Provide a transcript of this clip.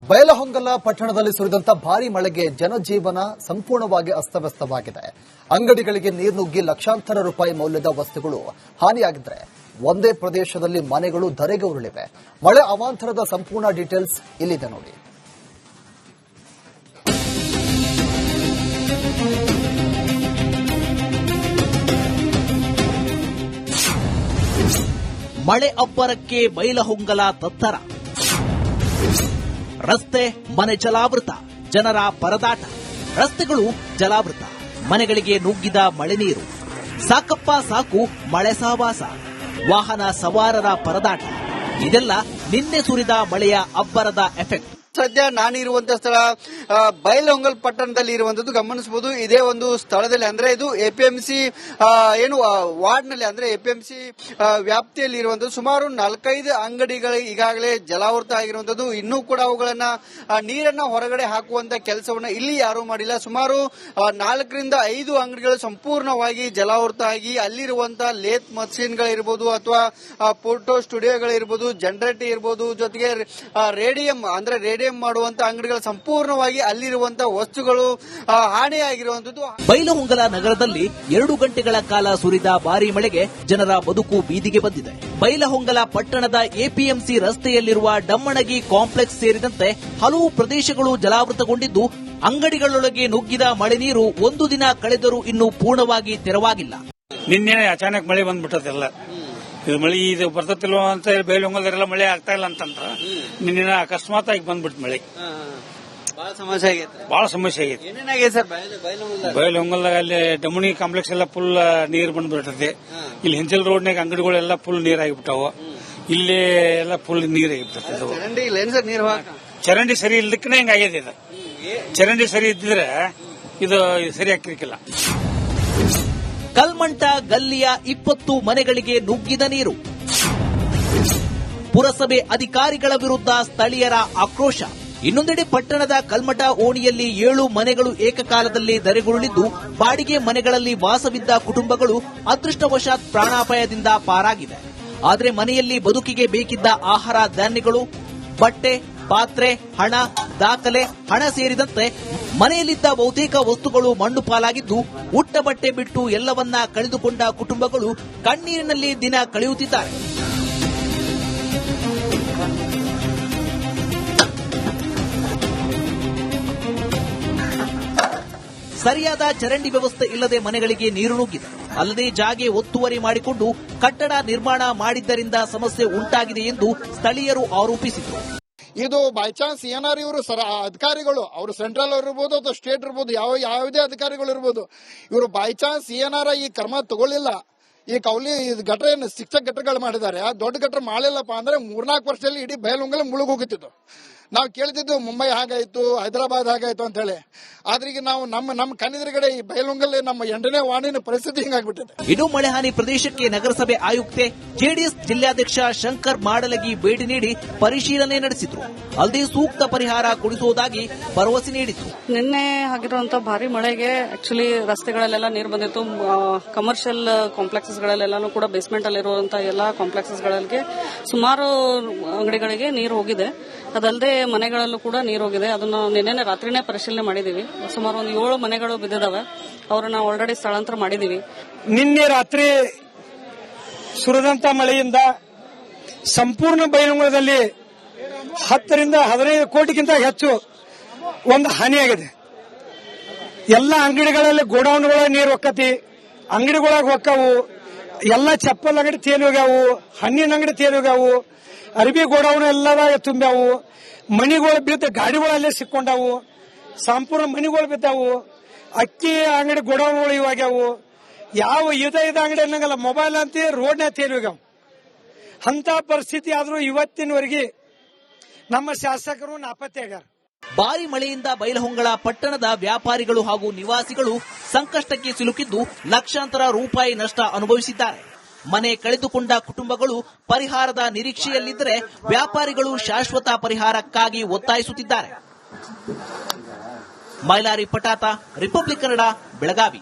ಬೈಲಹೊಂಗಲ ಪಟ್ಟಣದಲ್ಲಿ ಸುರಿದಂತ ಭಾರೀ ಮಳೆಗೆ ಜನಜೀವನ ಸಂಪೂರ್ಣವಾಗಿ ಅಸ್ತವ್ಯಸ್ತವಾಗಿದೆ. ಅಂಗಡಿಗಳಿಗೆ ನೀರು ನುಗ್ಗಿ ಲಕ್ಷಾಂತರ ರೂಪಾಯಿ ಮೌಲ್ಯದ ವಸ್ತುಗಳು ಹಾನಿಯಾಗಿದ್ರೆ ಒಂದೇ ಪ್ರದೇಶದಲ್ಲಿ ಮನೆಗಳು ಧರೆಗೆ ಉರುಳಿವೆ. ಮಳೆ ಅವಾಂತರದ ಸಂಪೂರ್ಣ ಡೀಟೇಲ್ಸ್ ಇಲ್ಲಿದೆ ನೋಡಿ. ಮಳೆ ಅಬ್ಬರಕ್ಕೆ ಬೈಲಹೊಂಗಲ ತತ್ತರ. ರಸ್ತೆ ಮನೆ ಜಲಾವೃತ, ಜನರ ಪರದಾಟ. ರಸ್ತೆಗಳು ಜಲಾವೃತ, ಮನೆಗಳಿಗೆ ನುಗ್ಗಿದ ಮಳೆ ನೀರು. ಸಾಕಪ್ಪ ಸಾಕು ಮಳೆ ಸಹವಾಸ, ವಾಹನ ಸವಾರರ ಪರದಾಟ. ಇದೆಲ್ಲ ನಿನ್ನೆ ಸುರಿದ ಮಳೆಯ ಅಬ್ಬರದ ಎಫೆಕ್ಟ್. ಸದ್ಯ ನಾನಿರುವಂತಹ ಸ್ಥಳ ಬೈಲಹೊಂಗಲ್ ಪಟ್ಟಣದಲ್ಲಿ ಇರುವಂತದ್ದು ಗಮನಿಸಬಹುದು. ಇದೇ ಒಂದು ಸ್ಥಳದಲ್ಲಿ ಅಂದ್ರೆ ಇದು ಎಪಿಎಂಸಿ ವಾರ್ಡ್ ನಲ್ಲಿ ಅಂದ್ರೆ ಎಪಿಎಂಸಿ ವ್ಯಾಪ್ತಿಯಲ್ಲಿ ಇರುವಂತದ್ದು ಸುಮಾರು 4-5 ಅಂಗಡಿಗಳು ಈಗಾಗಲೇ ಜಲಾವೃತ ಆಗಿರುವಂತದ್ದು. ಇನ್ನೂ ಕೂಡ ಅವುಗಳನ್ನ ನೀರನ್ನ ಹೊರಗಡೆ ಹಾಕುವಂತ ಕೆಲಸವನ್ನ ಇಲ್ಲಿ ಯಾರೂ ಮಾಡಿಲ್ಲ. ಸುಮಾರು 4-5 ಅಂಗಡಿಗಳು ಸಂಪೂರ್ಣವಾಗಿ ಜಲಾವೃತ ಆಗಿ ಅಲ್ಲಿರುವಂತಹ ಲೇತ್ ಮಷೀನ್ಗಳಿರ್ಬೋದು ಅಥವಾ ಫೋಟೋ ಸ್ಟುಡಿಯೋಗಳಿರ್ಬೋದು, ಜನರೇಟರ್ ಇರ್ಬೋದು, ಜೊತೆಗೆ ರೇಡಿಯಂ ಮಾಡುವಂತ ಅಂಗಡಿಗಳು ಸಂಪೂರ್ಣವಾಗಿ ಅಲ್ಲಿರುವಂತಹ ವಸ್ತುಗಳು ಹಾನಿಯಾಗಿರುವಂತದ್ದು. ಬೈಲಹೊಂಗಲ ನಗರದಲ್ಲಿ 2 ಗಂಟೆಗಳ ಕಾಲ ಸುರಿದ ಭಾರೀ ಮಳೆಗೆ ಜನರ ಬದುಕು ಬೀದಿಗೆ ಬಂದಿದೆ. ಬೈಲಹೊಂಗಲ ಪಟ್ಟಣದ ಎಪಿಎಂಸಿ ರಸ್ತೆಯಲ್ಲಿರುವ ಡಮ್ಮಣಗಿ ಕಾಂಪ್ಲೆಕ್ಸ್ ಸೇರಿದಂತೆ ಹಲವು ಪ್ರದೇಶಗಳು ಜಲಾವೃತಗೊಂಡಿದ್ದು, ಅಂಗಡಿಗಳೊಳಗೆ ನುಗ್ಗಿದ ಮಳೆ ನೀರು ಒಂದು ದಿನ ಕಳೆದರೂ ಇನ್ನೂ ಪೂರ್ಣವಾಗಿ ತೆರವಾಗಿಲ್ಲ. ನಿನ್ನೆ ಅಚಾನಕ್ ಮಳೆ ಬಂದ್ಬಿಟ್ಟದೆಲ್ಲ. ಇದು ಮಳೆ ಇದು ಬರ್ತತಿಲ್ವ ಅಂತ ಹೇಳಿ ಬೈಲಹೊಂಗಲದೆಲ್ಲ ಮಳೆ ಆಗ್ತಾ ಇಲ್ಲ ಅಂತಂದ್ರ ನಿನ್ನೆ ಅಕಸ್ಮಾತ್ ಆಗಿ ಬಂದ್ಬಿಟ್ಟು ಮಳೆ. ಬಹಳ ಸಮಸ್ಯೆ ಆಗೈತೆ. ಬೈಲಹೊಂಗಲದಾಗ ಅಲ್ಲಿ ಡಮಣಿ ಕಾಂಪ್ಲೆಕ್ಸ್ ಎಲ್ಲ ಫುಲ್ ನೀರು ಬಂದ್ಬಿಟ್ಟದೆ. ಇಲ್ಲಿ ಹೆಂಚಲ್ ರೋಡ್ನಾಗ ಅಂಗಡಿಗಳೆಲ್ಲ ಫುಲ್ ನೀರ್ ಆಗಿಬಿಟ್ಟಾವ. ಇಲ್ಲಿ ಎಲ್ಲ ಫುಲ್ ನೀರ್ ಆಗಿಬಿಟ್ಟದೆ. ಚರಂಡಿ ಸರಿ ಇಲ್ಲದಕ್ಕನೇ ಹಿಂಗಾಗಿದೆ. ಇದು ಚರಂಡಿ ಸರಿ ಇದ್ದಿದ್ರೆ ಇದು ಸರಿ ಆಗ್ತಿರ್ಕಿಲ್ಲ. ಕಲ್ಮಂಟ ಗಲ್ಲಿಯ 20 ಮನೆಗಳಿಗೆ ನುಗ್ಗಿದ ನೀರು. ಪುರಸಭೆ ಅಧಿಕಾರಿಗಳ ವಿರುದ್ಧ ಸ್ಥಳೀಯರ ಆಕ್ರೋಶ. ಇನ್ನೊಂದೆಡೆ ಪಟ್ಟಣದ ಕಲ್ಮಠ ಓಣಿಯಲ್ಲಿ 7 ಮನೆಗಳು ಏಕಕಾಲದಲ್ಲಿ ಧರೆಗುರುಳಿದ್ದು, ಬಾಡಿಗೆ ಮನೆಗಳಲ್ಲಿ ವಾಸವಿದ್ದ ಕುಟುಂಬಗಳು ಅದೃಷ್ಟವಶಾತ್ ಪ್ರಾಣಾಪಾಯದಿಂದ ಪಾರಾಗಿವೆ. ಆದರೆ ಮನೆಯಲ್ಲಿ ಬದುಕಿಗೆ ಬೇಕಿದ್ದ ಆಹಾರ ಧಾನ್ಯಗಳು, ಬಟ್ಟೆ, ಪಾತ್ರೆ, ಹಣ, ದಾಖಲೆ, ಹಣ ಸೇರಿದಂತೆ ಮನೆಯಲ್ಲಿದ್ದ ಬಹುತೇಕ ವಸ್ತುಗಳು ಮಣ್ಣು ಪಾಲಾಗಿದ್ದು, ಉಟ್ಟ ಬಟ್ಟೆ ಬಿಟ್ಟು ಎಲ್ಲವನ್ನ ಕಳೆದುಕೊಂಡ ಕುಟುಂಬಗಳು ಕಣ್ಣೀರಿನಲ್ಲಿ ದಿನ ಕಳೆಯುತ್ತಿದ್ದಾರೆ. ಸರಿಯಾದ ಚರಂಡಿ ವ್ಯವಸ್ಥೆ ಇಲ್ಲದೆ ಮನೆಗಳಿಗೆ ನೀರು ನುಗ್ಗಿದೆ. ಅಲ್ಲದೆ ಜಾಗೆ ಒತ್ತುವರಿ ಮಾಡಿಕೊಂಡು ಕಟ್ಟಡ ನಿರ್ಮಾಣ ಮಾಡಿದ್ದರಿಂದ ಸಮಸ್ಯೆ ಉಂಟಾಗಿದೆ ಎಂದು ಸ್ಥಳೀಯರು ಆರೋಪಿಸಿದರು. ಇದು ಬೈ ಚಾನ್ಸ್ ಏನಾರು ಇವರು ಅಧಿಕಾರಿಗಳು, ಅವರು ಸೆಂಟ್ರಲ್ ಇರ್ಬೋದು ಅಥವಾ ಸ್ಟೇಟ್ ಇರ್ಬೋದು, ಯಾವುದೇ ಅಧಿಕಾರಿಗಳು ಇರ್ಬೋದು, ಇವರು ಬೈ ಚಾನ್ಸ್ ಏನಾರ ಈ ಕ್ರಮ ತಗೊಳ್ಳಿಲ್ಲ, ಈ ಕೌಲಿ ಗಟ್ರ ಶಿಕ್ಷಕ ಗಟ್ರಗಳು ಮಾಡಿದ್ದಾರೆ, ದೊಡ್ಡ ಗಟ್ರ ಮಾಡಿಲ್ಲಪ್ಪ ಅಂದ್ರೆ 3-4 ವರ್ಷದಲ್ಲಿ ಇಡೀ ಬೈಲಹೊಂಗಲ ಮುಳುಗ್ ಹೋಗುತ್ತಿತ್ತು. ನಾವು ಕೇಳ್ತಿದ್ದು ಮುಂಬೈ ಹಾಗಾಯ್ತು, ಹೈದರಾಬಾದ್ ಹಾಗಾಯ್ತು ಅಂತ ಹೇಳಿ. ಆದ್ರೆ ಈಗ ನಾವು ನಮ್ಮ ಕಣ್ಣಿದ್ರಗಡೆ ಈ ಬೈಲಹೊಂಗಲ ನಮ್ಮ 8ನೇ ವಾರ್ಡಿನ ಪರಿಸ್ಥಿತಿ ಹಿಂಗಾಗ್ಬಿಟ್ಟಿದೆ. ಇನ್ನು ಮಳೆ ಹಾನಿ ಪ್ರದೇಶಕ್ಕೆ ನಗರಸಭೆ ಆಯುಕ್ತೆ ಜೆಡಿಎಸ್ ಜಿಲ್ಲಾಧ್ಯಕ್ಷ ಶಂಕರ್ ಮಾಡಲಗಿ ಭೇಟಿ ನೀಡಿ ಪರಿಶೀಲನೆ ನಡೆಸಿದ್ರು. ಅಲ್ಲದೆ ಸೂಕ್ತ ಪರಿಹಾರ ಕೊಡಿಸುವುದಾಗಿ ಭರವಸೆ ನೀಡಿದ್ರು. ನಿನ್ನೆ ಆಗಿರುವಂತಹ ಭಾರಿ ಮಳೆಗೆ ಆಕ್ಚುಲಿ ರಸ್ತೆಗಳಲ್ಲೆಲ್ಲ ನೀರು ಬಂದಿತ್ತು. ಕಮರ್ಷಿಯಲ್ ಕಾಂಪ್ಲೆಕ್ಸಸ್ ಗಳಲ್ಲೆಲ್ಲಾನು ಕೂಡ ಬೇಸ್ಮೆಂಟ್ ಅಲ್ಲಿರುವಂತಹ ಎಲ್ಲಾ ಕಾಂಪ್ಲೆಕ್ಸಸ್ ಗಳಿಗೆ ಸುಮಾರು ಅಂಗಡಿಗಳಿಗೆ ನೀರು ಹೋಗಿದೆ. ಅದಲ್ಲದೆ ಮನೆಗಳಲ್ಲೂ ಕೂಡ ನೀರು ಹೋಗಿದೆ. ಅದನ್ನ ನಿನ್ನೆ ರಾತ್ರಿನೇ ಪರಿಶೀಲನೆ ಮಾಡಿದೀವಿ. ಸುಮಾರು ಒಂದು 7 ಮನೆಗಳು ಬಿದ್ದಿದಾವೆ. ಅವರನ್ನ ಆಲ್ರೆಡಿ ಸ್ಥಳಾಂತರ ಮಾಡಿದೀವಿ. ನಿನ್ನೆ ರಾತ್ರಿ ಸುರಿದಂತ ಮಳೆಯಿಂದ ಸಂಪೂರ್ಣ ಬೈಲಹೊಂಗಲದಲ್ಲಿ 10ರಿಂದ 15 ಕೋಟಿಗಿಂತ ಹೆಚ್ಚು ಒಂದು ಹಾನಿಯಾಗಿದೆ. ಎಲ್ಲ ಅಂಗಡಿಗಳಲ್ಲಿ ಗೋಡೌನ್ಗಳ ನೀರು ಹೊಕ್ಕತಿ, ಅಂಗಡಿಗಳಾಗ ಹೊಕ್ಕವು, ಎಲ್ಲ ಚಪ್ಪಲ್ ಅಂಗಡಿ ತೇಲಿ ಹೋಗ್ಯಾವು, ಹಣ್ಣಿನ ಅಂಗಡಿ ತೇಲಿ ಹೋಗ್ಯಾವು, ಅರಬಿ ಗೋಡೌನ್ ಎಲ್ಲದ ತುಂಬ್ಯಾವು, ಮಣಿಗಳು ಬಿದ್ದ ಗಾಡಿಗಳಲ್ಲೇ ಸಿಕ್ಕೊಂಡವು, ಸಂಪೂರ್ಣ ಮಣಿಗಳು ಬಿದ್ದಾವು, ಅಕ್ಕಿ ಅಂಗಡಿ ಗೋಡೌನ್ಗಳು ಇವಾಗ್ಯಾವು, ಯಾವ ಇದ ಅಂಗಡಿ ಅನ್ನಂಗಲ್ಲ, ಮೊಬೈಲ್ ಅಂತ ರೋಡ್ನ ತೇಲಿ ಹೋಗ್ಯಾವ. ಅಂತ ಪರಿಸ್ಥಿತಿ ಆದ್ರೂ ಇವತ್ತಿನವರೆಗೆ ನಮ್ಮ ಶಾಸಕರು ನಾಪತ್ತೆ ಆಗ್ಯಾರ. ಭಾರಿ ಮಳೆಯಿಂದ ಬೈಲಹೊಂಗಲ ಪಟ್ಟಣದ ವ್ಯಾಪಾರಿಗಳು ಹಾಗೂ ನಿವಾಸಿಗಳು ಸಂಕಷ್ಟಕ್ಕೆ ಸಿಲುಕಿದ್ದು ಲಕ್ಷಾಂತರ ರೂಪಾಯಿ ನಷ್ಟ ಅನುಭವಿಸಿದ್ದಾರೆ. ಮನೆ ಕಳೆದುಕೊಂಡ ಕುಟುಂಬಗಳು ಪರಿಹಾರದ ನಿರೀಕ್ಷೆಯಲ್ಲಿದ್ದರೆ ವ್ಯಾಪಾರಿಗಳು ಶಾಶ್ವತ ಪರಿಹಾರಕ್ಕಾಗಿ ಒತ್ತಾಯಿಸುತ್ತಿದ್ದಾರೆ. ಮೈಲಾರಿ ಪಟಾತ, ರಿಪಬ್ಲಿಕ್ ಕನ್ನಡ, ಬೆಳಗಾವಿ.